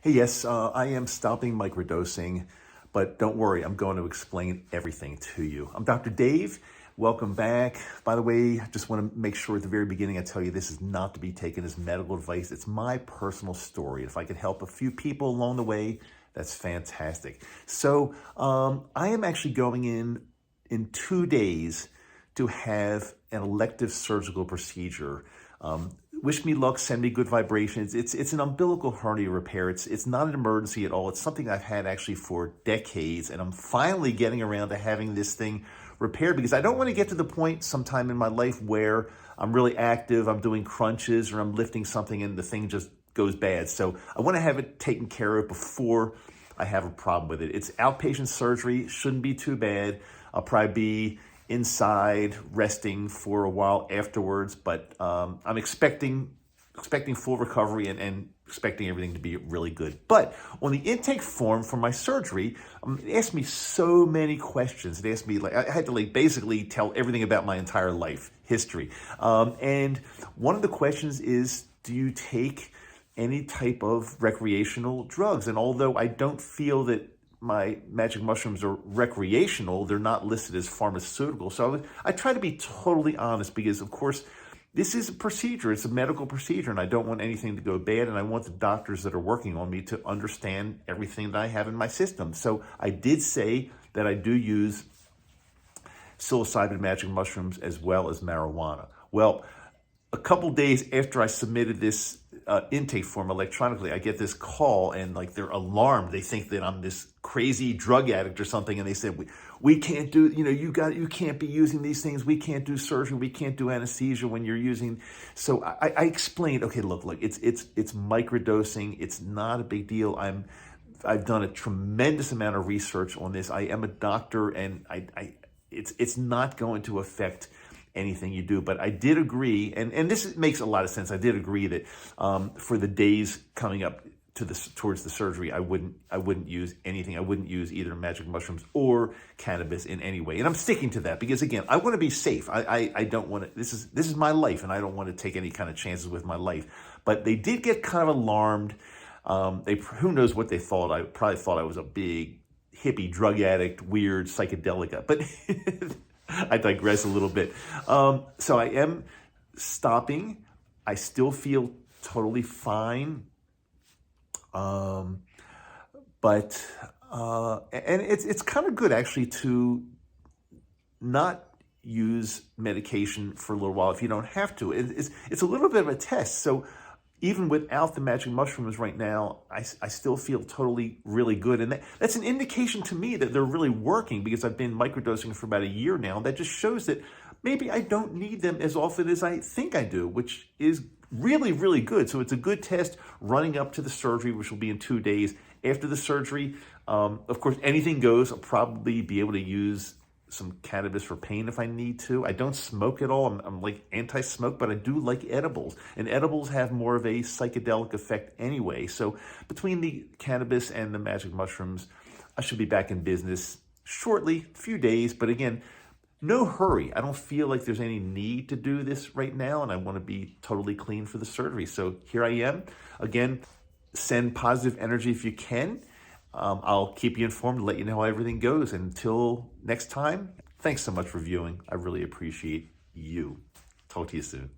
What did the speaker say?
Hey, yes, I am stopping microdosing, but don't worry, I'm going to explain everything to you. I'm Dr. Dave. Welcome back. By the way, I just want to make sure at the very beginning I tell you this is not to be taken as medical advice. It's my personal story. If I could help a few people along the way, that's fantastic. So I am actually going in 2 days to have an elective surgical procedure. Wish me luck, send me good vibrations. It's an umbilical hernia repair. It's not an emergency at all. It's something I've had actually for decades, and I'm finally getting around to having this thing repaired because I don't want to get to the point sometime in my life where I'm really active, I'm doing crunches, or I'm lifting something and the thing just goes bad. So I want to have it taken care of before I have a problem with it. It's outpatient surgery, shouldn't be too bad. I'll probably be inside resting for a while afterwards, but I'm expecting full recovery and expecting everything to be really good. But on the intake form for my surgery, it asked me so many questions. It asked me, I had to basically tell everything about my entire life history. And one of the questions is, do you take any type of recreational drugs? And although I don't feel that my magic mushrooms are recreational, they're not listed as pharmaceutical. So I try to be totally honest because, of course, this is a procedure. It's a medical procedure, and I don't want anything to go bad, and I want the doctors that are working on me to understand everything that I have in my system. So I did say that I do use psilocybin magic mushrooms as well as marijuana. Well, a couple days after I submitted this intake form electronically, I get this call and they're alarmed. They think that I'm this crazy drug addict or something. And they said, we can't do, you can't be using these things. We can't do surgery. We can't do anesthesia when you're using. So I explained, okay, look, it's microdosing. It's not a big deal. I've done a tremendous amount of research on this. I am a doctor, and it's not going to affect anything you do. But I did agree, and this makes a lot of sense. I did agree that for the days coming up towards the surgery, I wouldn't use anything. I wouldn't use either magic mushrooms or cannabis in any way. And I'm sticking to that because, again, I want to be safe. I don't want to. This is my life, and I don't want to take any kind of chances with my life. But they did get kind of alarmed. Who knows what they thought? I probably thought I was a big hippie drug addict, weird psychedelic. But I digress a little bit. So I am stopping. I still feel totally fine. And it's kind of good actually to not use medication for a little while if you don't have to. It's a little bit of a test. So even without the magic mushrooms right now, I still feel totally really good. And that's an indication to me that they're really working because I've been microdosing for about a year now. That just shows that maybe I don't need them as often as I think I do, which is really, really good. So it's a good test running up to the surgery, which will be in 2 days. After the surgery, of course, anything goes. I'll probably be able to use some cannabis for pain if I need to. I don't smoke at all. I'm like anti-smoke, but I do like edibles. And edibles have more of a psychedelic effect anyway. So between the cannabis and the magic mushrooms, I should be back in business shortly, a few days. But again, no hurry. I don't feel like there's any need to do this right now, and I want to be totally clean for the surgery. So here I am. Again, send positive energy if you can. I'll keep you informed and let you know how everything goes. Until next time, thanks so much for viewing. I really appreciate you. Talk to you soon.